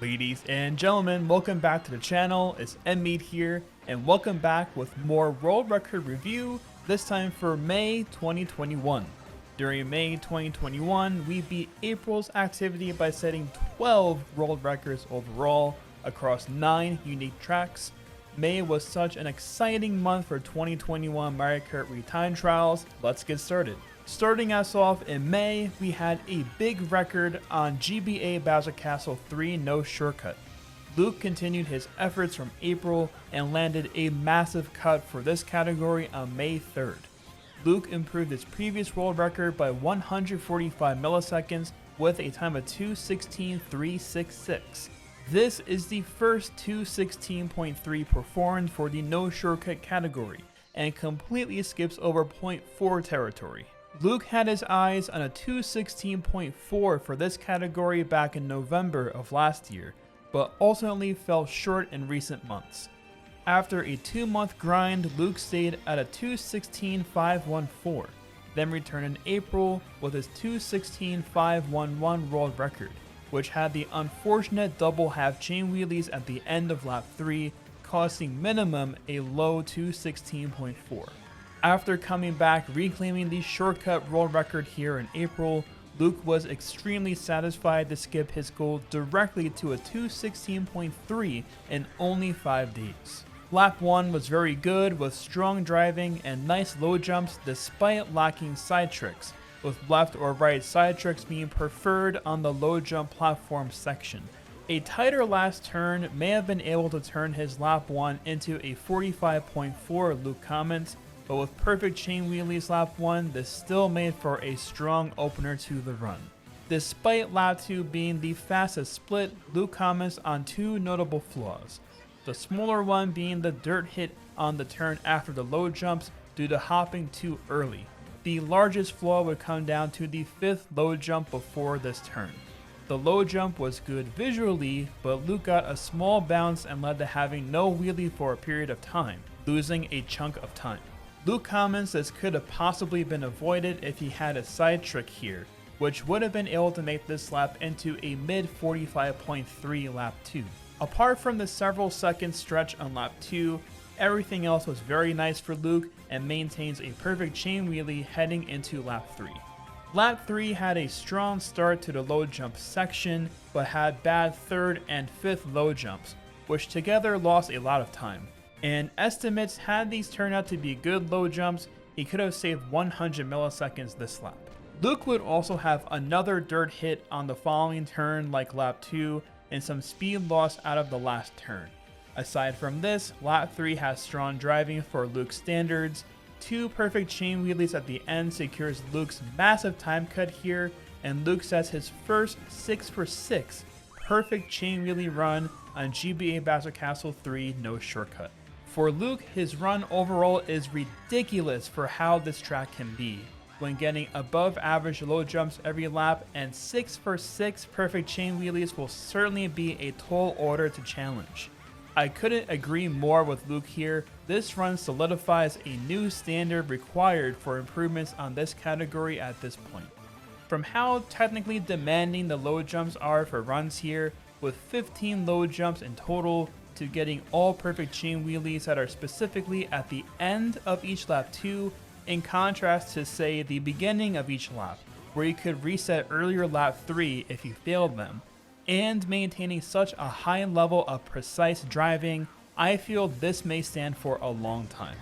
Ladies and gentlemen, welcome back to the channel. It's NMeade here, and welcome back with more world record review, this time for May 2021. During May 2021, we beat April's activity by setting 12 world records overall across 9 unique tracks. May was such an exciting month for 2021 Mario Kart Wii Time Trials. Let's get started. Starting us off in May, we had a big record on GBA Bowser Castle 3 No Shortcut. Luke continued his efforts from April and landed a massive cut for this category on May 3rd. Luke improved his previous world record by 145 milliseconds with a time of 2:16.366. This is the first 2:16.3 performed for the No Shortcut category and completely skips over 0.4 territory. Luke had his eyes on a 2:16.4 for this category back in November of last year, but ultimately fell short in recent months. After a 2-month grind, Luke stayed at a 2:16.514, then returned in April with his 2:16.511 world record, which had the unfortunate double half chain wheelies at the end of lap 3, costing minimum a low 2:16.4. After coming back reclaiming the shortcut world record here in April, Luke was extremely satisfied to skip his goal directly to a 2:16.3 in only 5 days. Lap 1 was very good with strong driving and nice low jumps despite lacking side tricks, with left or right side tricks being preferred on the low jump platform section. A tighter last turn may have been able to turn his lap 1 into a 45.4, Luke comments, but with perfect chain wheelies lap 1, this still made for a strong opener to the run. Despite lap 2 being the fastest split, Luke comments on 2 notable flaws. The smaller one being the dirt hit on the turn after the low jumps due to hopping too early. The largest flaw would come down to the 5th low jump before this turn. The low jump was good visually, but Luke got a small bounce and led to having no wheelie for a period of time, losing a chunk of time. Luke comments this could have possibly been avoided if he had a side trick here, which would have been able to make this lap into a mid 45.3 lap 2. Apart from the several second stretch on lap 2, everything else was very nice for Luke and maintains a perfect chain wheelie heading into lap 3. Lap 3 had a strong start to the low jump section, but had bad 3rd and 5th low jumps, which together lost a lot of time. And estimates had these turn out to be good low jumps, he could have saved 100 milliseconds this lap. Luke would also have another dirt hit on the following turn like lap 2 and some speed loss out of the last turn. Aside from this, lap 3 has strong driving for Luke's standards. 2 perfect chain wheelies at the end secures Luke's massive time cut here, and Luke sets his first 6 for 6 perfect chain wheelie run on GBA Bowser Castle 3 No Shortcut. For Luke, his run overall is ridiculous for how this track can be, when getting above average low jumps every lap, and 6 for 6 perfect chain wheelies will certainly be a tall order to challenge. I couldn't agree more with Luke here. This run solidifies a new standard required for improvements on this category at this point. From how technically demanding the low jumps are for runs here, with 15 low jumps in total, to getting all perfect chain wheelies that are specifically at the end of each lap 2, in contrast to say the beginning of each lap, where you could reset earlier lap 3 if you failed them, and maintaining such a high level of precise driving, I feel this may stand for a long time.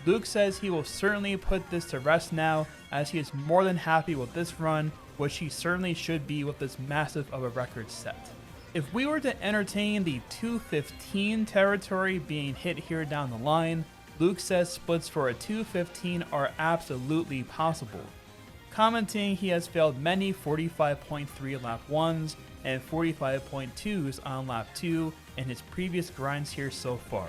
Luke says he will certainly put this to rest now, as he is more than happy with this run, which he certainly should be with this massive of a record set. If we were to entertain the 2:15 territory being hit here down the line, Luke says splits for a 2:15 are absolutely possible. Commenting he has failed many 45.3 lap 1s and 45.2s on lap 2 in his previous grinds here so far.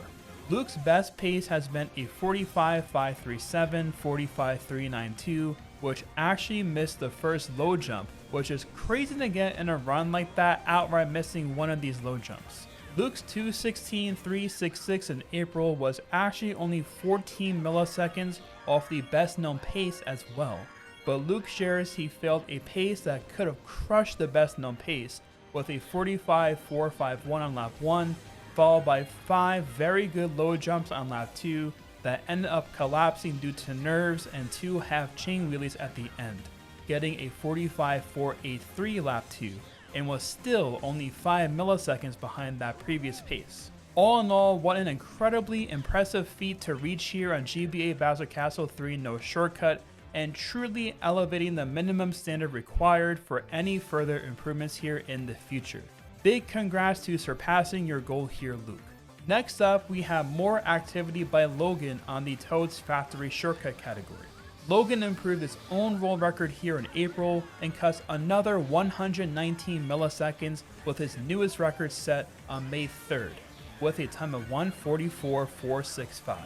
Luke's best pace has been a 45.537, 45.392, which actually missed the first low jump, which is crazy to get in a run like that outright missing one of these low jumps. Luke's 2:16.366 in April was actually only 14 milliseconds off the best known pace as well, but Luke shares he felt a pace that could have crushed the best known pace, with a 45.451 on lap 1, followed by 5 very good low jumps on lap 2 that ended up collapsing due to nerves and 2 half chain wheelies at the end, getting a 45.483 lap 2, and was still only 5 milliseconds behind that previous pace. All in all, what an incredibly impressive feat to reach here on GBA Bowser Castle 3 No Shortcut, and truly elevating the minimum standard required for any further improvements here in the future. Big congrats to surpassing your goal here, Luke. Next up, we have more activity by Logan on the Toad's Factory Shortcut category. Logan improved his own world record here in April and cuts another 119 milliseconds with his newest record set on May 3rd, with a time of 1:44.465.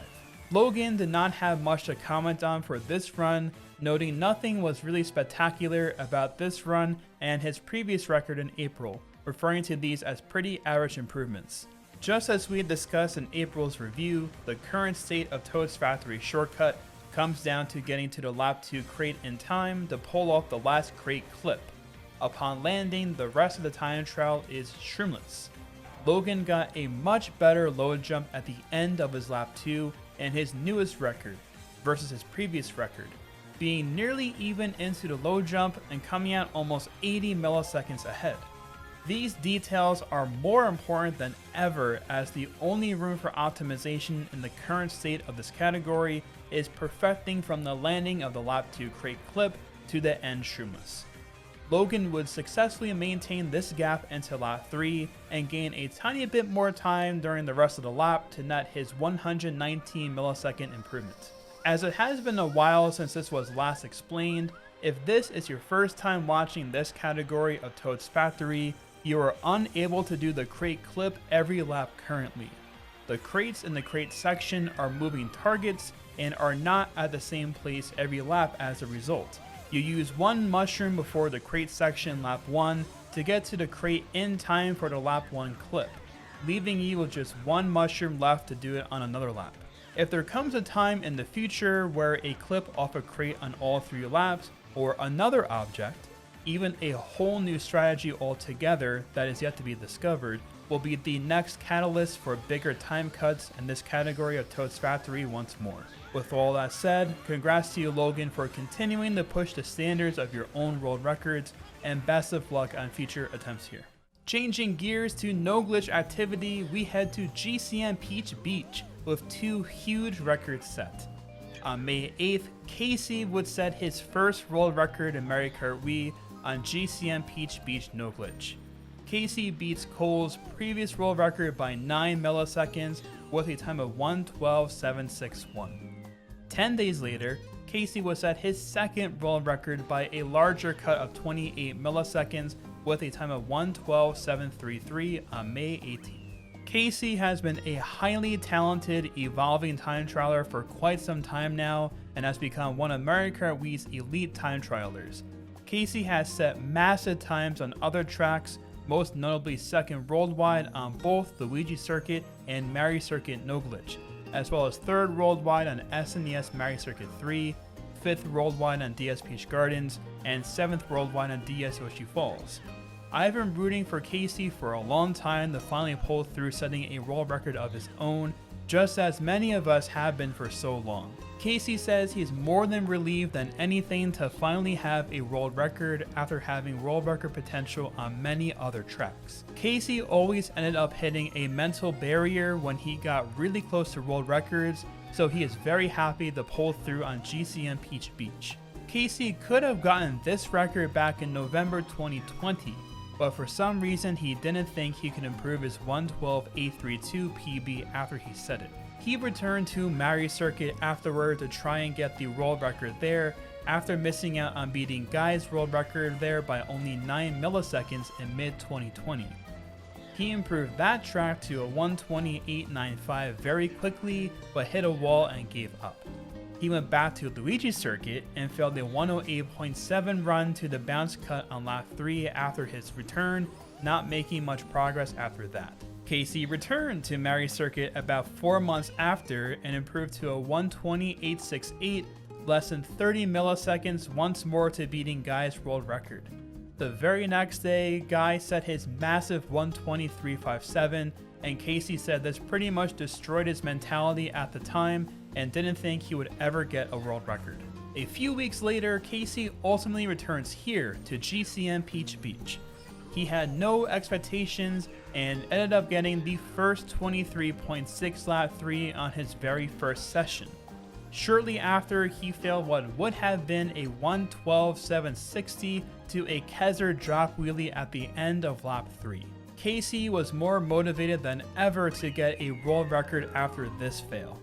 Logan did not have much to comment on for this run, noting nothing was really spectacular about this run and his previous record in April, referring to these as pretty average improvements. Just as we had discussed in April's review, the current state of Toad's Factory Shortcut comes down to getting to the lap 2 crate in time to pull off the last crate clip. Upon landing, the rest of the time trial is shroomless. Logan got a much better low jump at the end of his lap 2 and his newest record versus his previous record, being nearly even into the low jump and coming out almost 80 milliseconds ahead. These details are more important than ever, as the only room for optimization in the current state of this category is perfecting from the landing of the lap 2 crate clip to the end shroomless. Logan would successfully maintain this gap into lap 3 and gain a tiny bit more time during the rest of the lap to net his 119 millisecond improvement. As it has been a while since this was last explained, if this is your first time watching this category of Toad's Factory, you are unable to do the crate clip every lap currently. The crates in the crate section are moving targets and are not at the same place every lap as a result. You use one mushroom before the crate section lap 1 to get to the crate in time for the lap 1 clip, leaving you with just one mushroom left to do it on another lap. If there comes a time in the future where a clip off a crate on all 3 laps, or another object, even a whole new strategy altogether that is yet to be discovered, will be the next catalyst for bigger time cuts in this category of Toad's Factory once more. With all that said, congrats to you, Logan, for continuing to push the standards of your own world records, and best of luck on future attempts here. Changing gears to no glitch activity, we head to GCN Peach Beach with 2 huge records set. On May 8th, Kasey would set his first world record in Mario Kart Wii on GCN Peach Beach no glitch. Kasey beats Cole's previous world record by 9 milliseconds with a time of 1:12.761. 10 days later, Kasey would set his second world record by a larger cut of 28 milliseconds with a time of 1:12.733 on May 18th. Kasey has been a highly talented, evolving time trialer for quite some time now and has become one of Mario Kart Wii's elite time trialers. Kasey has set massive times on other tracks, most notably second worldwide on both the Luigi Circuit and Mario Circuit no glitch, as well as third worldwide on SNES Mario Circuit 3, 5th worldwide on DS Peach Gardens, and 7th worldwide on DS Yoshi Falls. I've been rooting for Kasey for a long time to finally pull through setting a world record of his own, just as many of us have been for so long. Kasey says he's more than relieved than anything to finally have a world record after having world record potential on many other tracks. Kasey always ended up hitting a mental barrier when he got really close to world records, so he is very happy to pull through on GCN Peach Beach. Kasey could have gotten this record back in November 2020, but for some reason he didn't think he could improve his 1:12.832 PB after he set it. He returned to Mario Circuit afterward to try and get the world record there, after missing out on beating Guy's world record there by only 9 milliseconds in mid-2020. He improved that track to a 1:28.95 very quickly, but hit a wall and gave up. He went back to Luigi Circuit and failed a 108.7 run to the bounce cut on lap 3 after his return, not making much progress after that. Kasey returned to Mario Circuit about 4 months after and improved to a 1:28.68, less than 30 milliseconds once more to beating Guy's world record. The very next day, Guy set his massive 1:23.57, and Kasey said this pretty much destroyed his mentality at the time and didn't think he would ever get a world record. A few weeks later, Kasey ultimately returns here to GCN Peach Beach. He had no expectations and ended up getting the first 23.6 lap 3 on his very first session. Shortly after, he failed what would have been a 1:12.760 to a Kaiser drop wheelie at the end of lap 3. Kasey was more motivated than ever to get a world record after this fail.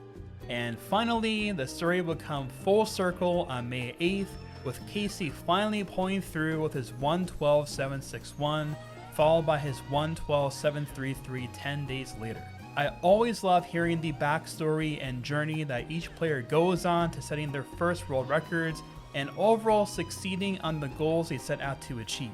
And finally, the story would come full circle on May 8th, with Kasey finally pulling through with his 1:12.761, followed by his 1:12.733 10 days later. I always love hearing the backstory and journey that each player goes on to setting their first world records and overall succeeding on the goals they set out to achieve.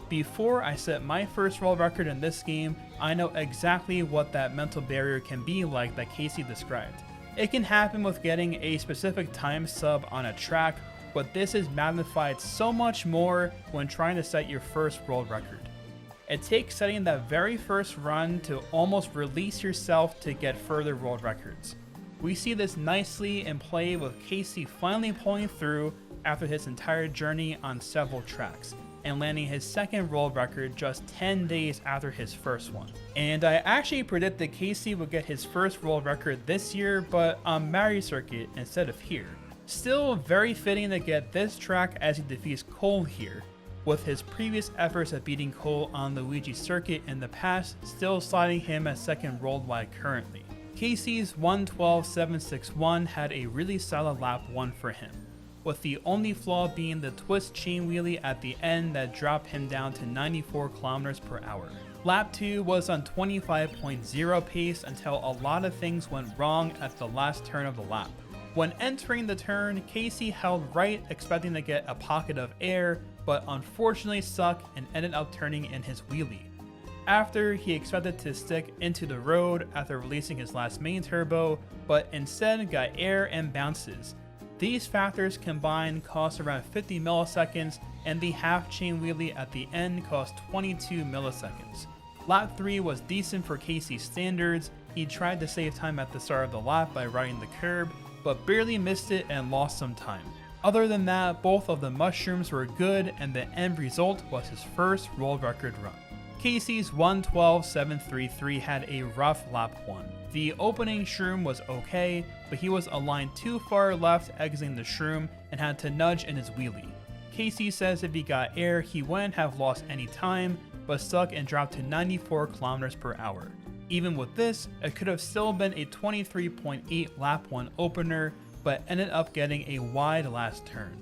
Before I set my first world record in this game, I know exactly what that mental barrier can be like that Kasey described. It can happen with getting a specific time sub on a track, but this is magnified so much more when trying to set your first world record. It takes setting that very first run to almost release yourself to get further world records. We see this nicely in play with Kasey finally pulling through after his entire journey on several tracks, and landing his second world record just 10 days after his first one. And I actually predicted Kasey would get his first world record this year, but on Mario Circuit instead of here. Still very fitting to get this track as he defeats Cole here, with his previous efforts at beating Cole on Luigi Circuit in the past still sliding him as second worldwide currently. Kasey's 1:12.761 had a really solid lap 1 for him, with the only flaw being the twist chain wheelie at the end that dropped him down to 94 km/h. Lap 2 was on 25.0 pace until a lot of things went wrong at the last turn of the lap. When entering the turn, Kasey held right expecting to get a pocket of air, but unfortunately stuck and ended up turning in his wheelie. After, he expected to stick into the road after releasing his last main turbo, but instead got air and bounces. These factors combined cost around 50 milliseconds, and the half chain wheelie at the end cost 22 milliseconds. Lap 3 was decent for Kasey's standards. He tried to save time at the start of the lap by riding the curb, but barely missed it and lost some time. Other than that, both of the mushrooms were good, and the end result was his first world record run. Kasey's 1:12.733 had a rough lap 1. The opening shroom was okay, but he was aligned too far left exiting the shroom and had to nudge in his wheelie. Kasey says if he got air, he wouldn't have lost any time, but stuck and dropped to 94 km/h. Even with this, it could have still been a 23.8 lap 1 opener, but ended up getting a wide last turn.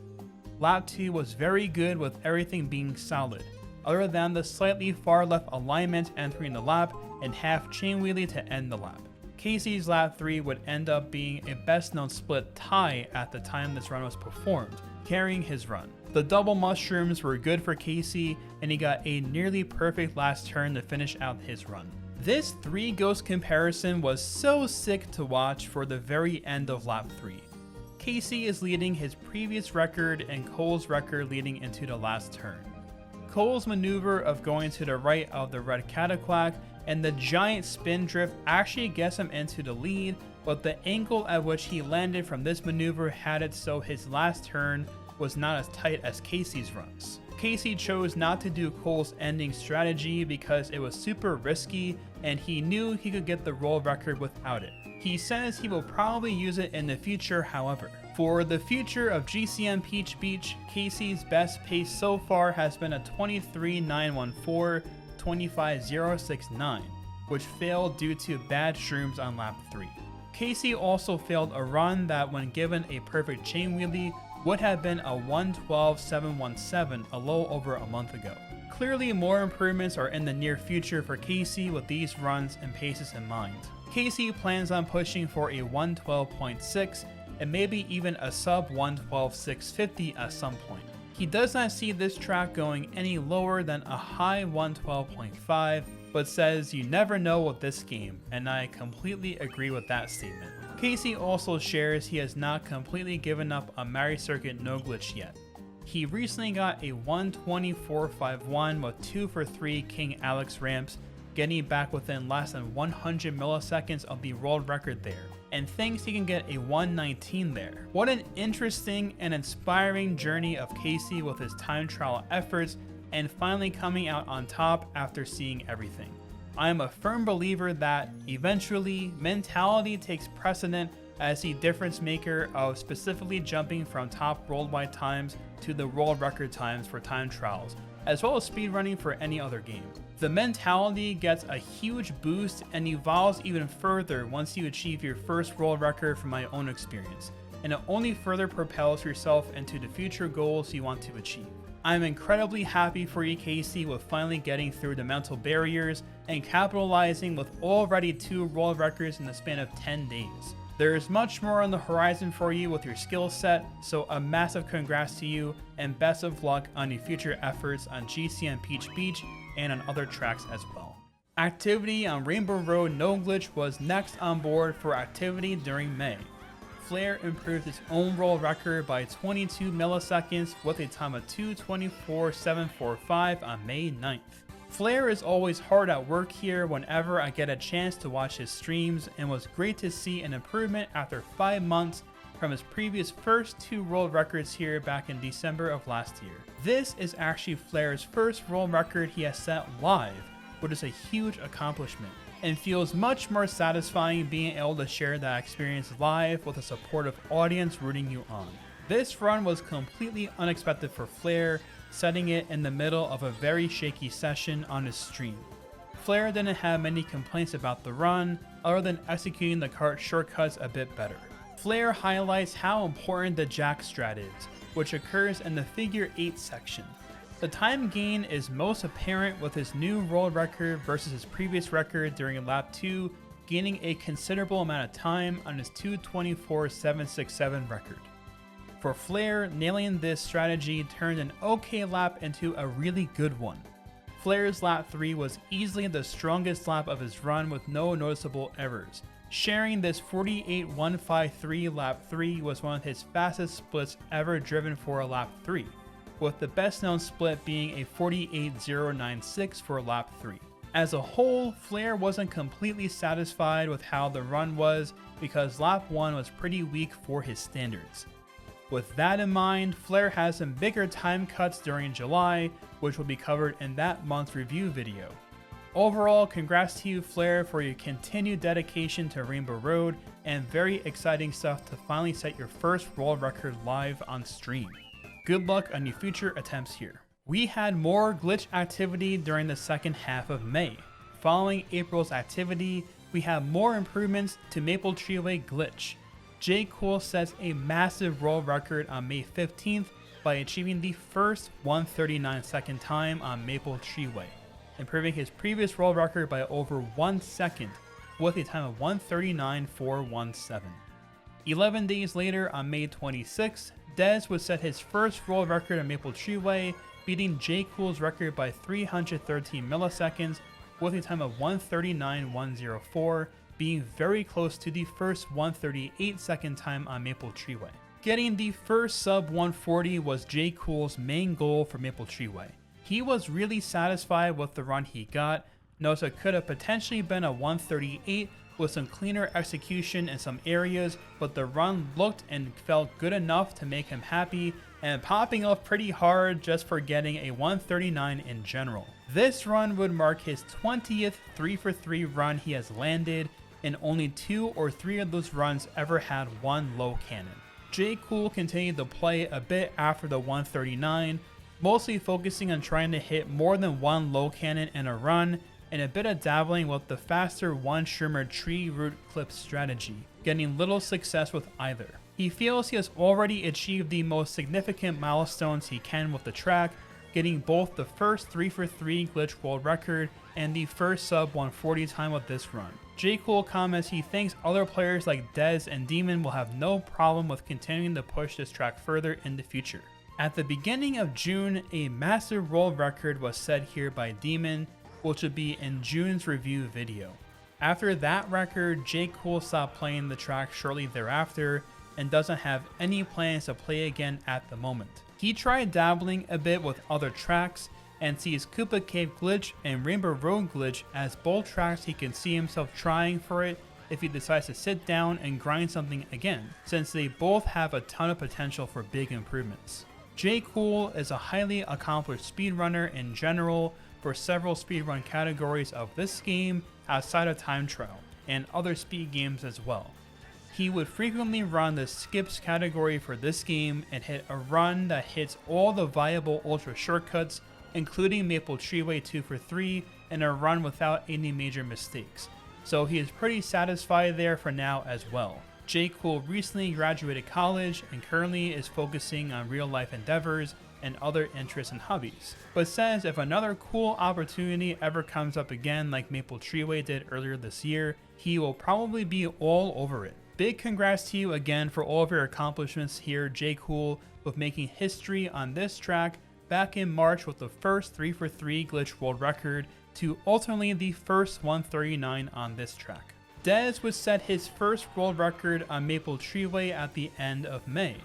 Lap 2 was very good with everything being solid, other than the slightly far left alignment entering the lap and half chain wheelie to end the lap. Kasey's lap 3 would end up being a best known split tie at the time this run was performed, carrying his run. The double mushrooms were good for Kasey, and he got a nearly perfect last turn to finish out his run. This 3 ghost comparison was so sick to watch for the very end of lap 3. Kasey is leading his previous record and Cole's record leading into the last turn. Cole's maneuver of going to the right of the red cataquack and the giant spin drift actually gets him into the lead, but the angle at which he landed from this maneuver had it so his last turn was not as tight as Kasey's runs. Kasey chose not to do Cole's ending strategy because it was super risky and he knew he could get the world record without it. He says he will probably use it in the future, however. For the future of GCN Peach Beach, Kasey's best pace so far has been a 23.914, 25.069, which failed due to bad shrooms on lap 3. Kasey also failed a run that, when given a perfect chain wheelie, would have been a 1:12.717 a little over a month ago. Clearly more improvements are in the near future for Kasey with these runs and paces in mind. Kasey plans on pushing for a 1:12.6 and maybe even a sub 1:12.650 at some point. He does not see this track going any lower than a high 1:12.5, but says you never know with this game, and I completely agree with that statement. Kasey also shares he has not completely given up on Mario Circuit no glitch yet. He recently got a 124.51 with 2 for 3 King Alex ramps, getting back within less than 100 milliseconds of the world record there, and thinks he can get a 119 there. What an interesting and inspiring journey of Kasey with his time trial efforts and finally coming out on top after seeing everything. I am a firm believer that eventually mentality takes precedent as the difference maker of specifically jumping from top worldwide times to the world record times for time trials, as well as speedrunning for any other game. The mentality gets a huge boost and evolves even further once you achieve your first world record from my own experience, and it only further propels yourself into the future goals you want to achieve. I'm incredibly happy for you, Kasey, with finally getting through the mental barriers and capitalizing with already 2 world records in the span of 10 days. There is much more on the horizon for you with your skill set, so a massive congrats to you and best of luck on your future efforts on GCN Peach Beach and on other tracks as well. Activity on Rainbow Road No Glitch was next on board for activity during May. Flair improved his own world record by 22 milliseconds with a time of 2:24.745 on May 9th. Flair is always hard at work here whenever I get a chance to watch his streams, and was great to see an improvement after 5 months from his previous first 2 world records here back in December of last year. This is actually Flair's first world record he has set live, which is a huge accomplishment, and feels much more satisfying being able to share that experience live with a supportive audience rooting you on. This run was completely unexpected for Flair, setting it in the middle of a very shaky session on his stream. Flair didn't have many complaints about the run, other than executing the kart shortcuts a bit better. Flair highlights how important the jack strat is, which occurs in the figure 8 section. The time gain is most apparent with his new world record versus his previous record during lap 2, gaining a considerable amount of time on his 2:24.767 record. For Flair, nailing this strategy turned an okay lap into a really good one. Flair's lap 3 was easily the strongest lap of his run with no noticeable errors. Sharing this 48.153 lap 3 was one of his fastest splits ever driven for a lap 3, with the best known split being a 48.096 for lap 3. As a whole, Flair wasn't completely satisfied with how the run was because lap 1 was pretty weak for his standards. With that in mind, Flair has some bigger time cuts during July, which will be covered in that month's review video. Overall, congrats to you, Flair, for your continued dedication to Rainbow Road, and very exciting stuff to finally set your first world record live on stream. Good luck on your future attempts here. We had more glitch activity during the second half of May. Following April's activity, we have more improvements to Maple Treeway glitch. J. Cool sets a massive world record on May 15th by achieving the first 1:39 second time on Maple Treeway, improving his previous world record by over 1 second with a time of 1:39.417. 11 days later on May 26th, Dez would set his first world record on Maple Treeway, beating J. Cool's record by 313 milliseconds with a time of 1:39.104, being very close to the first 1:38 second time on Maple Treeway. Getting the first sub 140 was J. Cool's main goal for Maple Treeway. He was really satisfied with the run he got, knows it could have potentially been a 1:38 with some cleaner execution in some areas, but the run looked and felt good enough to make him happy, and popping off pretty hard just for getting a 1:39 in general. This run would mark his 20th 3-for-3 run he has landed, and only 2 or 3 of those runs ever had one low cannon. J. Cool continued to play a bit after the 1:39, mostly focusing on trying to hit more than one low cannon in a run, and a bit of dabbling with the faster one shrimmer tree root clip strategy, getting little success with either. He feels he has already achieved the most significant milestones he can with the track, getting both the first 3-for-3 glitch world record and the first sub 140 time with this run. J. Cool comments he thinks other players like Dez and Demon will have no problem with continuing to push this track further in the future. At the beginning of June, a massive world record was set here by Demon, which would be in June's review video. After that record, J. Cool stopped playing the track shortly thereafter, and doesn't have any plans to play again at the moment. He tried dabbling a bit with other tracks and sees Koopa Cape glitch and Rainbow Road glitch as both tracks he can see himself trying for it if he decides to sit down and grind something again, since they both have a ton of potential for big improvements. J. Cool is a highly accomplished speedrunner in general for several speedrun categories of this game outside of time trial, and other speed games as well. He would frequently run the skips category for this game and hit a run that hits all the viable ultra shortcuts, including Maple Treeway 2 for 3 and a run without any major mistakes, so he is pretty satisfied there for now as well. J. Cool recently graduated college and currently is focusing on real life endeavors and other interests and hobbies, but says if another cool opportunity ever comes up again like Maple Treeway did earlier this year, he will probably be all over it. Big congrats to you again for all of your accomplishments here, J. Cool, with making history on this track back in March with the first 3 for 3 glitch world record to ultimately the first 139 on this track. Dez would set his first world record on Maple Treeway at the end of May.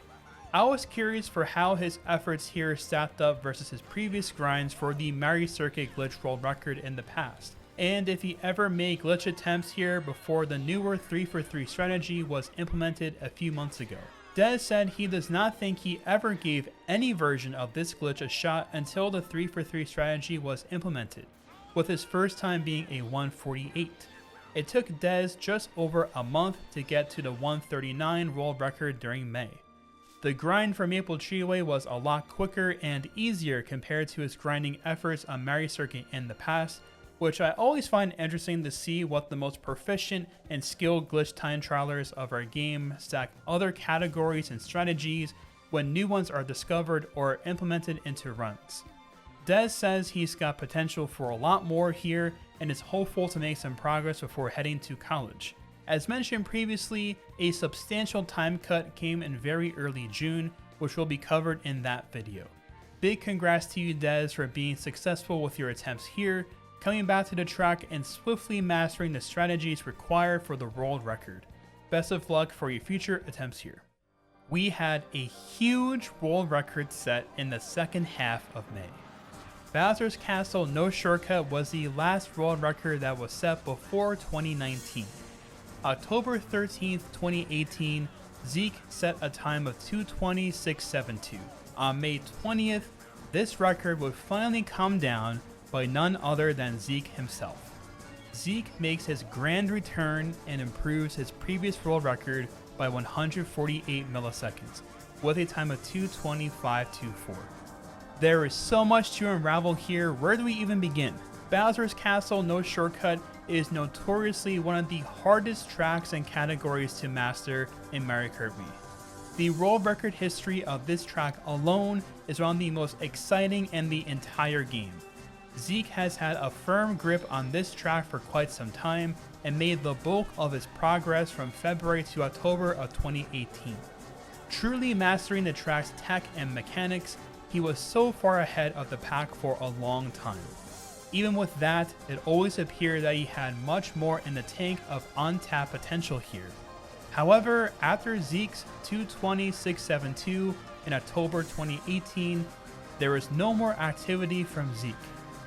I was curious for how his efforts here stacked up versus his previous grinds for the Mario Circuit glitch world record in the past, and if he ever made glitch attempts here before the newer 3 for 3 strategy was implemented a few months ago. Dez said he does not think he ever gave any version of this glitch a shot until the 3 for 3 strategy was implemented, with his first time being a 148. It took Dez just over a month to get to the 139 world record during May. The grind for Maple Treeway was a lot quicker and easier compared to his grinding efforts on Mario Circuit in the past, which I always find interesting to see what the most proficient and skilled glitch time trialers of our game stack other categories and strategies when new ones are discovered or implemented into runs. Dez says he's got potential for a lot more here and is hopeful to make some progress before heading to college. As mentioned previously, a substantial time cut came in very early June, which will be covered in that video. Big congrats to you, Dez, for being successful with your attempts here, coming back to the track and swiftly mastering the strategies required for the world record. Best of luck for your future attempts here. We had a huge world record set in the second half of May. Bowser's Castle No Shortcut was the last world record that was set before 2019. October 13th, 2018, Zeke set a time of 2:20.672. On May 20th, this record would finally come down by none other than Zeke himself. Zeke makes his grand return and improves his previous world record by 148 milliseconds, with a time of 2:20.524. There is so much to unravel here. Where do we even begin? Bowser's Castle No Shortcut is notoriously one of the hardest tracks and categories to master in Mario Kart Wii. The world record history of this track alone is one of the most exciting in the entire game. Zeke has had a firm grip on this track for quite some time and made the bulk of his progress from February to October of 2018. Truly mastering the track's tech and mechanics, he was so far ahead of the pack for a long time. Even with that, it always appeared that he had much more in the tank of untapped potential here. However, after Zeke's 2:20.672 in October 2018, there was no more activity from Zeke.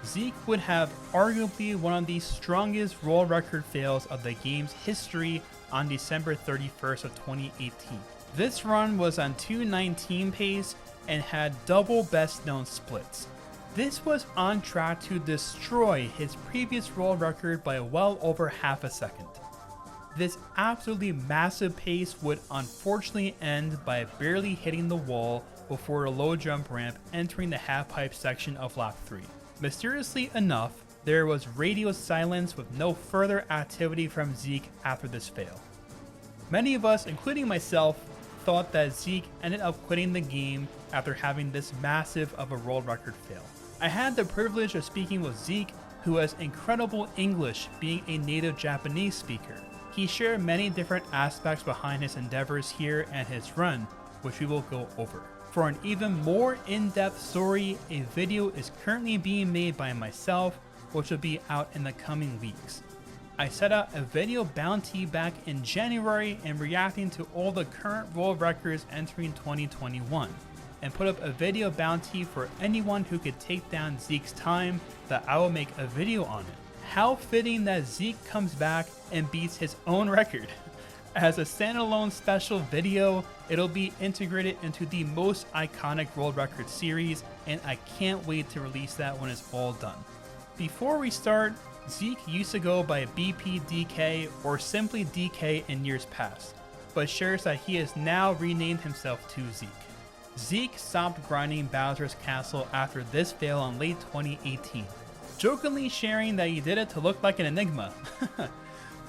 Zeke would have arguably one of the strongest world record fails of the game's history on December 31st of 2018. This run was on 2:19 pace and had double best known splits. This was on track to destroy his previous world record by well over half a second. This absolutely massive pace would unfortunately end by barely hitting the wall before a low jump ramp entering the half pipe section of lap 3. Mysteriously enough, there was radio silence with no further activity from Zeke after this fail. Many of us, including myself, thought that Zeke ended up quitting the game after having this massive of a world record fail. I had the privilege of speaking with Zeke, who has incredible English, being a native Japanese speaker. He shared many different aspects behind his endeavors here and his run, which we will go over. For an even more in-depth story, a video is currently being made by myself, which will be out in the coming weeks. I set out a video bounty back in January and reacting to all the current world records entering 2021, and put up a video bounty for anyone who could take down Zeke's time that I will make a video on it. How fitting that Zeke comes back and beats his own record. As a standalone special video, it'll be integrated into the most iconic world record series, and I can't wait to release that when it's all done. Before we start, Zeke used to go by BPDK or simply DK in years past, but shares that he has now renamed himself to Zeke. Zeke stopped grinding Bowser's Castle after this fail in late 2018, jokingly sharing that he did it to look like an enigma.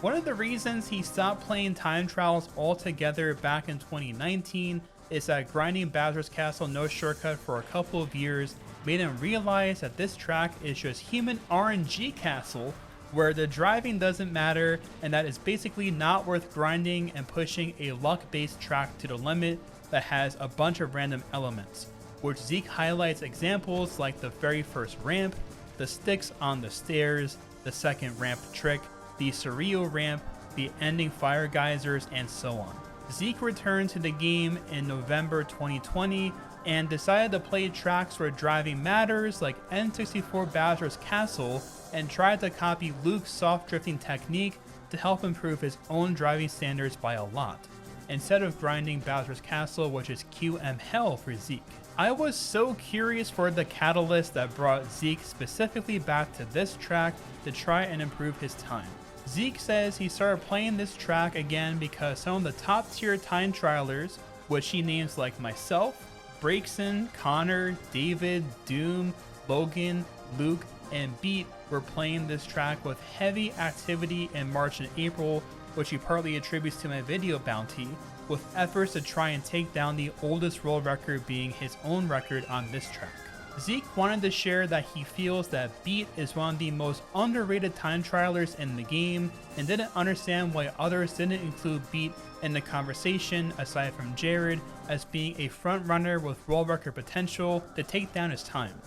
One of the reasons he stopped playing time trials altogether back in 2019 is that grinding Bowser's Castle no shortcut for a couple of years made him realize that this track is just human RNG castle where the driving doesn't matter, and that is basically not worth grinding and pushing a luck-based track to the limit that has a bunch of random elements, which Zeke highlights examples like the very first ramp, the sticks on the stairs, the second ramp trick, the surreal ramp, the ending fire geysers, and so on. Zeke returned to the game in November 2020 and decided to play tracks where driving matters like N64 Bowser's Castle, and tried to copy Luke's soft drifting technique to help improve his own driving standards by a lot, instead of grinding Bowser's Castle, which is QM hell for Zeke. I was so curious for the catalyst that brought Zeke specifically back to this track to try and improve his time. Zeke says he started playing this track again because some of the top tier time trialers, which he names like myself, Breakson, Connor, David, Doom, Logan, Luke, and Beat, were playing this track with heavy activity in March and April, which he partly attributes to my video bounty, with efforts to try and take down the oldest world record being his own record on this track. Zeke wanted to share that he feels that Beat is one of the most underrated time trialers in the game, and didn't understand why others didn't include Beat in the conversation aside from Jared as being a front runner with world record potential to take down his time.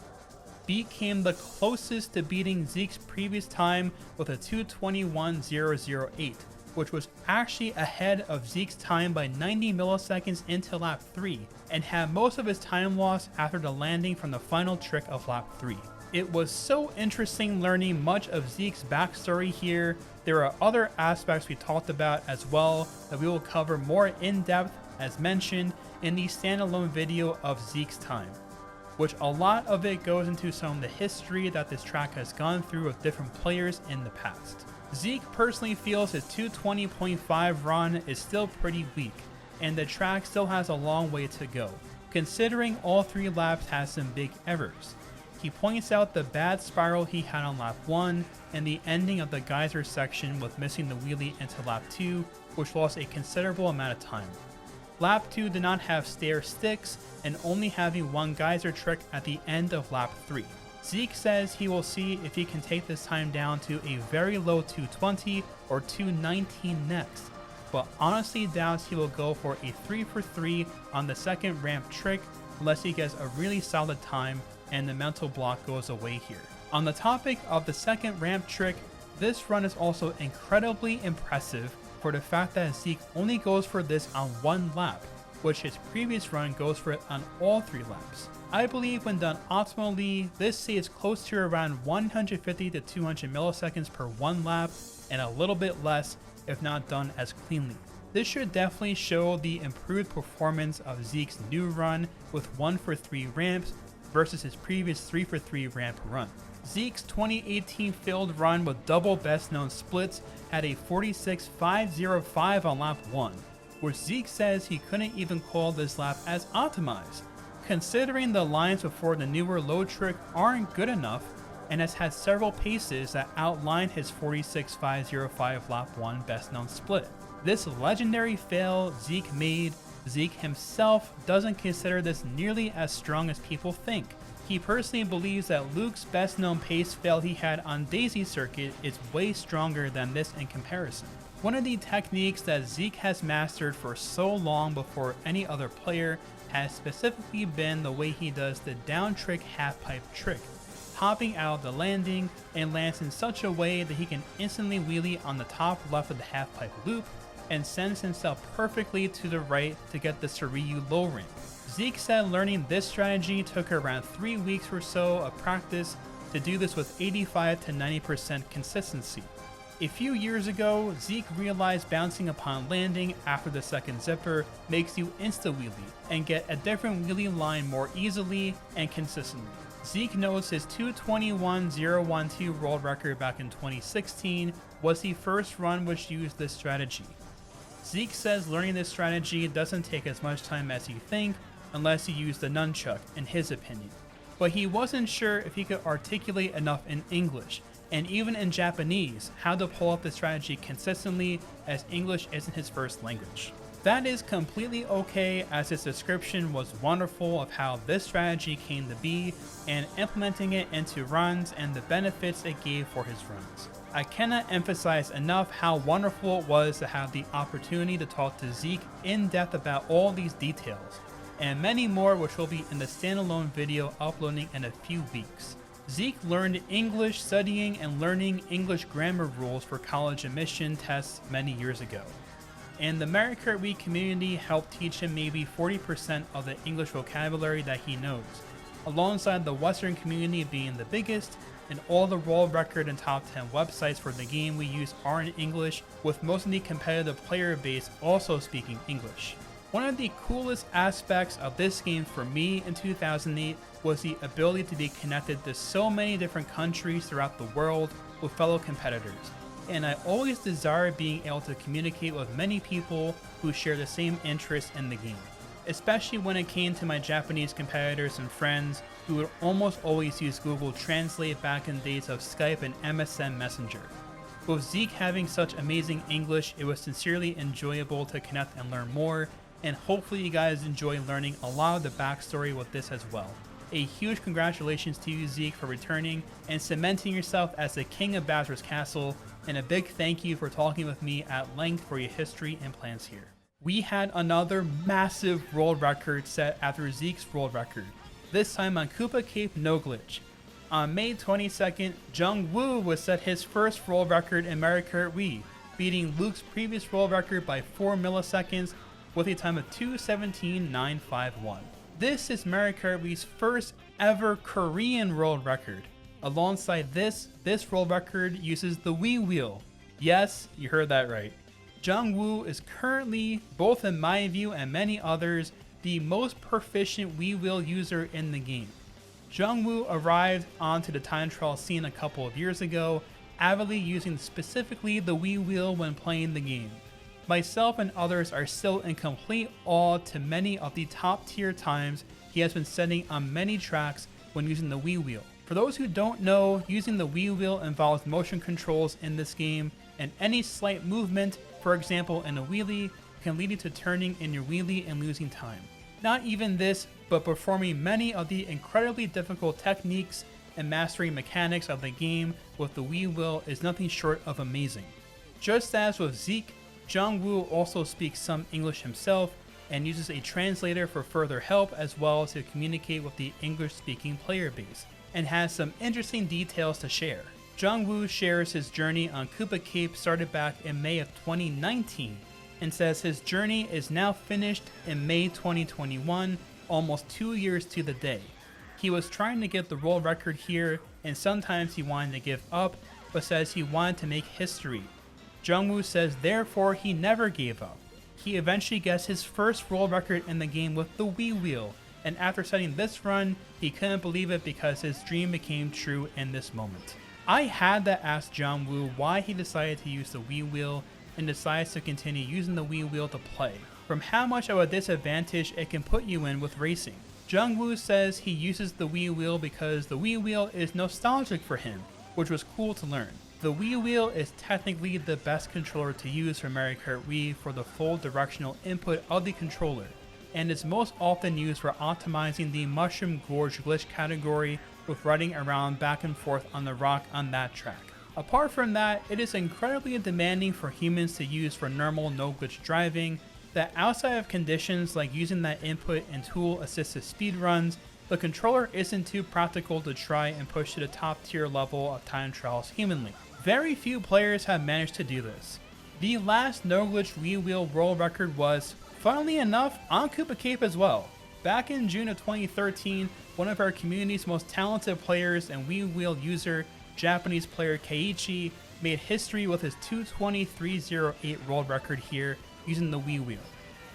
Beat came the closest to beating Zeke's previous time with a 2:21.008, which was actually ahead of Zeke's time by 90 milliseconds into lap 3, and had most of his time lost after the landing from the final trick of lap 3. It was so interesting learning much of Zeke's backstory here. There are other aspects we talked about as well that we will cover more in depth, as mentioned, in the standalone video of Zeke's time, which a lot of it goes into some of the history that this track has gone through with different players in the past. Zeke personally feels his 220.5 run is still pretty weak, and the track still has a long way to go, considering all 3 laps has some big errors. He points out the bad spiral he had on lap 1, and the ending of the geyser section with missing the wheelie into lap 2, which lost a considerable amount of time. Lap 2 did not have stair sticks, and only having one geyser trick at the end of lap 3. Zeke says he will see if he can take this time down to a very low 220 or 219 next, but honestly doubts he will go for a 3 for 3 on the second ramp trick unless he gets a really solid time and the mental block goes away here. On the topic of the second ramp trick, this run is also incredibly impressive for the fact that Zeke only goes for this on 1 lap, which his previous run goes for it on all 3 laps. I believe when done optimally, this saves close to around 150 to 200 milliseconds per 1 lap, and a little bit less if not done as cleanly. This should definitely show the improved performance of Zeke's new run with 1 for 3 ramps versus his previous 3 for 3 ramp run. Zeke's 2018 failed run with double best known splits had a 46.505 on lap 1, which Zeke says he couldn't even call this lap as optimized, considering the lines before the newer low trick aren't good enough, and has had several paces that outline his 46.505 lap 1 best known split. This legendary fail Zeke made, Zeke himself doesn't consider this nearly as strong as people think. He personally believes that Luke's best known pace fail he had on Daisy Circuit is way stronger than this in comparison. One of the techniques that Zeke has mastered for so long before any other player has specifically been the way he does the down trick half pipe trick, popping out of the landing and lands in such a way that he can instantly wheelie on the top left of the half-pipe loop and sends himself perfectly to the right to get the Suryu low ring. Zeke said learning this strategy took around 3 weeks or so of practice to do this with 85 to 90% consistency. A few years ago, Zeke realized bouncing upon landing after the second zipper makes you insta-wheelie and get a different wheelie line more easily and consistently. Zeke knows his 2:21.012 world record back in 2016 was the first run which used this strategy. Zeke says learning this strategy doesn't take as much time as you think unless you use the nunchuck, in his opinion. But he wasn't sure if he could articulate enough in English, and even in Japanese, how to pull up the strategy consistently, as English isn't his first language. That is completely okay, as his description was wonderful of how this strategy came to be and implementing it into runs and the benefits it gave for his runs. I cannot emphasize enough how wonderful it was to have the opportunity to talk to Zeke in depth about all these details, and many more which will be in the standalone video uploading in a few weeks. Zeke learned English studying and learning English grammar rules for college admission tests many years ago, and the Mario Kart Wii community helped teach him maybe 40% of the English vocabulary that he knows, alongside the Western community being the biggest, and all the world record and top 10 websites for the game we use are in English, with most of the competitive player base also speaking English. One of the coolest aspects of this game for me in 2008 was the ability to be connected to so many different countries throughout the world with fellow competitors, and I always desired being able to communicate with many people who share the same interest in the game, especially when it came to my Japanese competitors and friends who would almost always use Google Translate back in days of Skype and MSN Messenger. With Zeke having such amazing English, it was sincerely enjoyable to connect and learn more, and hopefully you guys enjoy learning a lot of the backstory with this as well. A huge congratulations to you, Zeke, for returning and cementing yourself as the king of Bowser's Castle, and a big thank you for talking with me at length for your history and plans here. We had another massive world record set after Zeke's world record, this time on Koopa Cape no glitch. On May 22nd, Jongwoo would set his first world record in Mario Kart Wii, beating Luke's previous world record by 4 milliseconds with a time of 2:17.951. This is Mario Kart Wii's first ever Korean world record. Alongside this world record uses the Wii Wheel. Yes, you heard that right. Jongwoo is currently, both in my view and many others, the most proficient Wii Wheel user in the game. Jongwoo arrived onto the time trial scene a couple of years ago, avidly using specifically the Wii Wheel when playing the game. Myself and others are still in complete awe to many of the top tier times he has been setting on many tracks when using the Wii Wheel. For those who don't know, using the Wii Wheel involves motion controls in this game, and any slight movement, for example in a wheelie, can lead you to turning in your wheelie and losing time. Not even this, but performing many of the incredibly difficult techniques and mastering mechanics of the game with the Wii Wheel is nothing short of amazing. Just as with Zeke, Jongwoo also speaks some English himself and uses a translator for further help as well to communicate with the English-speaking player base, and has some interesting details to share. Jongwoo shares his journey on Koopa Cape started back in May of 2019, and says his journey is now finished in May 2021, almost 2 years to the day. He was trying to get the world record here, and sometimes he wanted to give up, but says he wanted to make history. Jongwoo says therefore he never gave up. He eventually gets his first world record in the game with the Wii Wheel, and after setting this run, he couldn't believe it because his dream became true in this moment. I had to ask Jongwoo why he decided to use the Wii Wheel and decides to continue using the Wii Wheel to play, from how much of a disadvantage it can put you in with racing. Jongwoo says he uses the Wii Wheel because the Wii Wheel is nostalgic for him, which was cool to learn. The Wii Wheel is technically the best controller to use for Mario Kart Wii for the full directional input of the controller, and is most often used for optimizing the Mushroom Gorge glitch category with riding around back and forth on the rock on that track. Apart from that, it is incredibly demanding for humans to use for normal no glitch driving, that outside of conditions like using that input in tool assisted speedruns, The controller isn't too practical to try and push to the top tier level of time trials humanly. Very few players have managed to do this. The last no glitch Wii Wheel world record was, funnily enough, on Koopa Cape as well. Back in June of 2013, one of our community's most talented players and Wii Wheel user, Japanese player Kasey, made history with his 2:23.08 world record here using the Wii Wheel.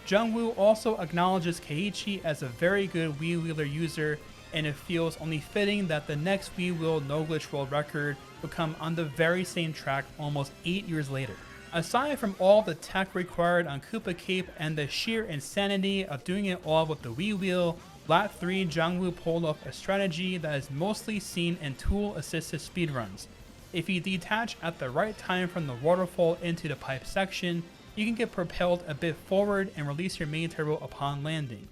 Jongwoo also acknowledges Kasey as a very good Wii Wheeler user, and it feels only fitting that the next Wii Wheel no glitch world record will come on the very same track almost 8 years later. Aside from all the tech required on Koopa Cape and the sheer insanity of doing it all with the Wii Wheel, Lap 3 Jongwoo pulled off a strategy that is mostly seen in tool-assisted speedruns. If you detach at the right time from the waterfall into the pipe section, you can get propelled a bit forward and release your main turbo upon landing,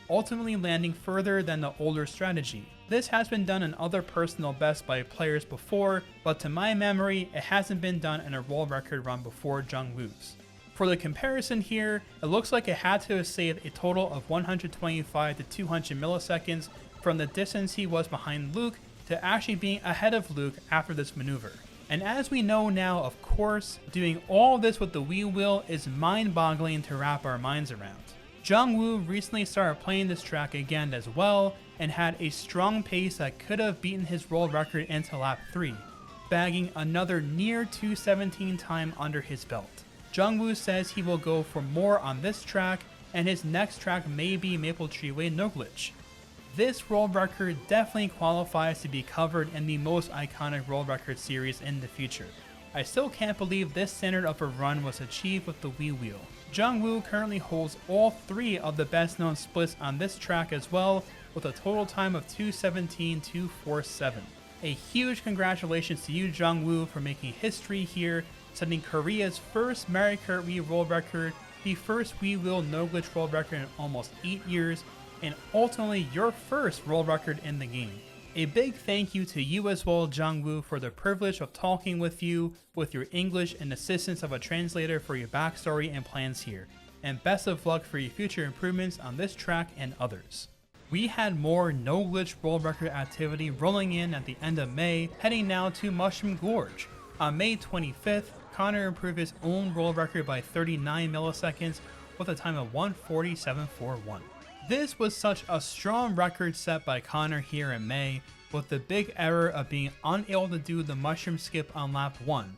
ultimately landing further than the older strategy. This has been done in other personal bests by players before, but to my memory, it hasn't been done in a world record run before Jongwoo's. For the comparison here, it looks like it had to have saved a total of 125 to 200 milliseconds from the distance he was behind Luke to actually being ahead of Luke after this maneuver. And as we know now, of course, doing all this with the Wii Wheel is mind-boggling to wrap our minds around. Jongwoo recently started playing this track again as well, and had a strong pace that could have beaten his world record into lap 3, bagging another near 2:17 time under his belt. Jongwoo says he will go for more on this track, and his next track may be Maple Treeway no glitch. This world record definitely qualifies to be covered in the most iconic world record series in the future. I still can't believe this standard of a run was achieved with the Wii Wheel. Jongwoo currently holds all 3 of the best known splits on this track as well, with a total time of 2:17.247. A huge congratulations to you, Jongwoo, for making history here, setting Korea's first Mario Kart Wii world record, the first Wii Wheel no glitch world record in almost 8 years, and ultimately your first world record in the game. A big thank you to you as well, Jongwoo, for the privilege of talking with you with your English and assistance of a translator for your backstory and plans here, and best of luck for your future improvements on this track and others. We had more no glitch world record activity rolling in at the end of May, heading now to Mushroom Gorge. On May 25th, Connor improved his own world record by 39 milliseconds with a time of 1:47.41. This was such a strong record set by Connor here in May, with the big error of being unable to do the mushroom skip on lap 1.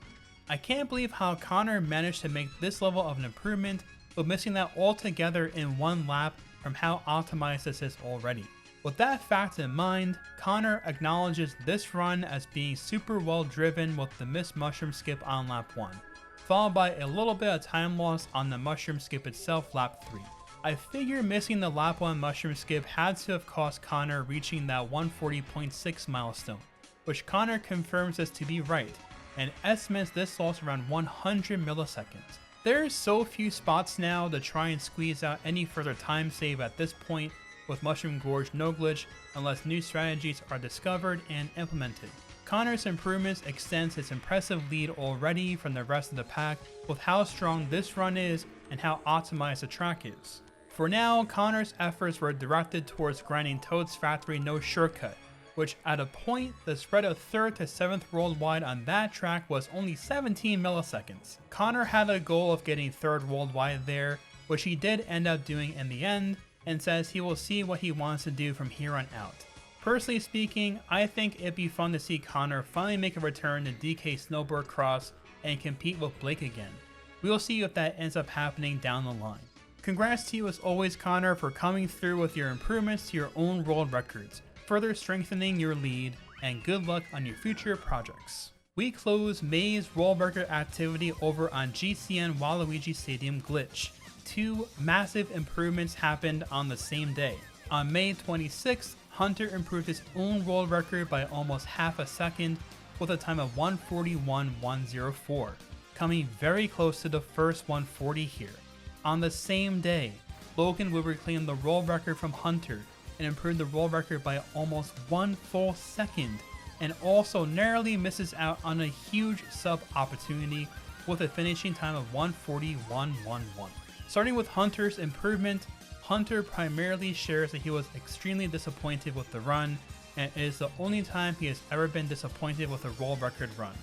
I can't believe how Connor managed to make this level of an improvement, but missing that altogether in one lap from how optimized this is already. With that fact in mind, Connor acknowledges this run as being super well driven with the missed mushroom skip on lap 1, followed by a little bit of time loss on the mushroom skip itself lap 3. I figure missing the lap 1 mushroom skip had to have cost Connor reaching that 140.6 milestone, which Connor confirms this to be right, and estimates this loss around 100 milliseconds. There's so few spots now to try and squeeze out any further time save at this point with Mushroom Gorge no glitch unless new strategies are discovered and implemented. Connor's improvements extends his impressive lead already from the rest of the pack with how strong this run is and how optimized the track is. For now, Connor's efforts were directed towards grinding Toad's Factory no shortcut, which at a point, the spread of 3rd to 7th worldwide on that track was only 17 milliseconds. Connor had a goal of getting 3rd worldwide there, which he did end up doing in the end, and says he will see what he wants to do from here on out. Personally speaking, I think it'd be fun to see Connor finally make a return to DK Snowboard Cross and compete with Blake again. We'll see if that ends up happening down the line. Congrats to you as always, Connor, for coming through with your improvements to your own world records, further strengthening your lead, and good luck on your future projects. We close May's world record activity over on GCN Waluigi Stadium Glitch. 2 massive improvements happened on the same day. On May 26th, Hunter improved his own world record by almost half a second with a time of 1:41.104, coming very close to the first 140 here. On the same day, Logan will reclaim the world record from Hunter and improve the world record by almost 1 full second, and also narrowly misses out on a huge sub opportunity with a finishing time of 1:41.11. Starting with Hunter's improvement, Hunter primarily shares that he was extremely disappointed with the run, and it is the only time he has ever been disappointed with a world record run.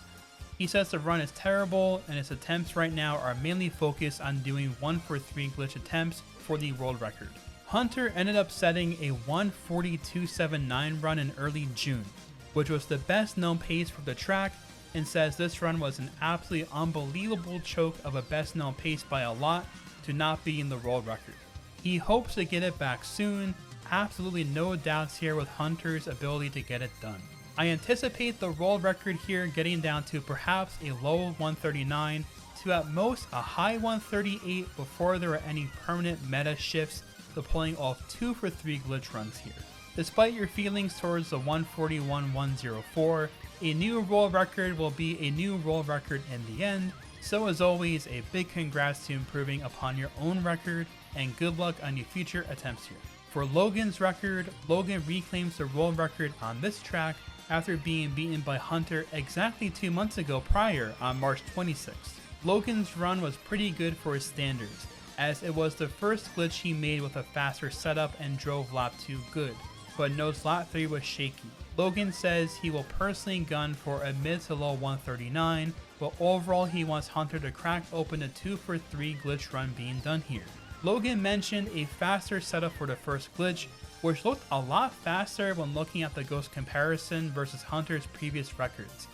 He says the run is terrible, and his attempts right now are mainly focused on doing 1 for 3 glitch attempts for the world record. Hunter ended up setting a 1:42.79 run in early June, which was the best known pace for the track, and says this run was an absolutely unbelievable choke of a best known pace by a lot to not be in the world record. He hopes to get it back soon. Absolutely no doubts here with Hunter's ability to get it done. I anticipate the world record here getting down to perhaps a low 139 to at most a high 138 before there are any permanent meta shifts to pulling off 2 for 3 glitch runs here. Despite your feelings towards the 141.104, a new world record will be a new world record in the end. So as always, a big congrats to improving upon your own record, and good luck on your future attempts here. For Logan's record, Logan reclaims the world record on this track after being beaten by Hunter exactly 2 months ago prior on March 26th. Logan's run was pretty good for his standards, as it was the first glitch he made with a faster setup and drove lap 2 good, but knows lap 3 was shaky. Logan says he will personally gun for a mid to low 139, but overall he wants Hunter to crack open a 2 for 3 glitch run being done here. Logan mentioned a faster setup for the first glitch, which looked a lot faster when looking at the Ghost comparison versus Hunter's previous records.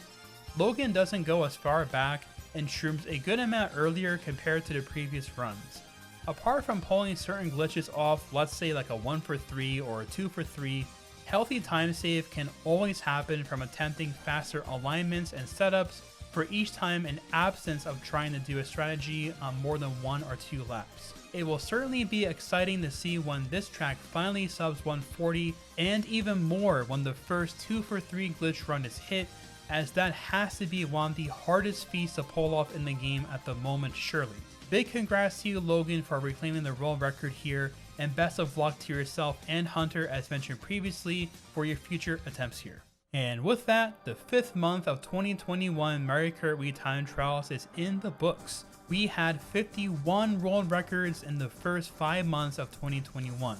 Logan doesn't go as far back and shrooms a good amount earlier compared to the previous runs. Apart from pulling certain glitches off, let's say like a 1 for 3 or a 2 for 3, healthy time save can always happen from attempting faster alignments and setups for each time in absence of trying to do a strategy on more than 1 or 2 laps. It will certainly be exciting to see when this track finally subs 140, and even more when the first 2 for 3 glitch run is hit, as that has to be one of the hardest feats to pull off in the game at the moment surely. Big congrats to you Logan for reclaiming the world record here, and best of luck to yourself and Hunter as mentioned previously for your future attempts here. And with that, the 5th month of 2021 Mario Kart Wii Time Trials is in the books. We had 51 world records in the first 5 months of 2021.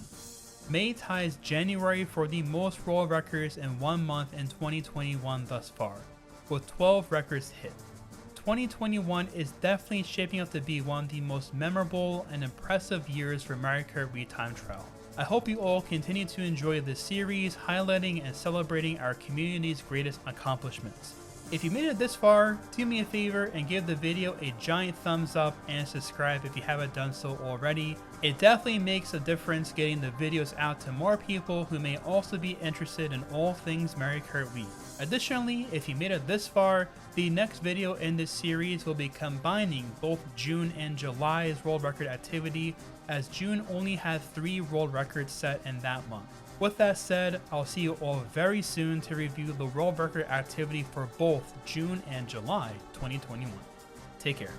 May ties January for the most world records in 1 month in 2021 thus far, with 12 records hit. 2021 is definitely shaping up to be one of the most memorable and impressive years for Mario Kart Wii Time Trial. I hope you all continue to enjoy this series, highlighting and celebrating our community's greatest accomplishments. If you made it this far, do me a favor and give the video a giant thumbs up and subscribe if you haven't done so already. It definitely makes a difference getting the videos out to more people who may also be interested in all things Mario Kart Wii. Additionally, if you made it this far, the next video in this series will be combining both June and July's world record activity, as June only had 3 world records set in that month. With that said, I'll see you all very soon to review the world record activity for both June and July 2021. Take care.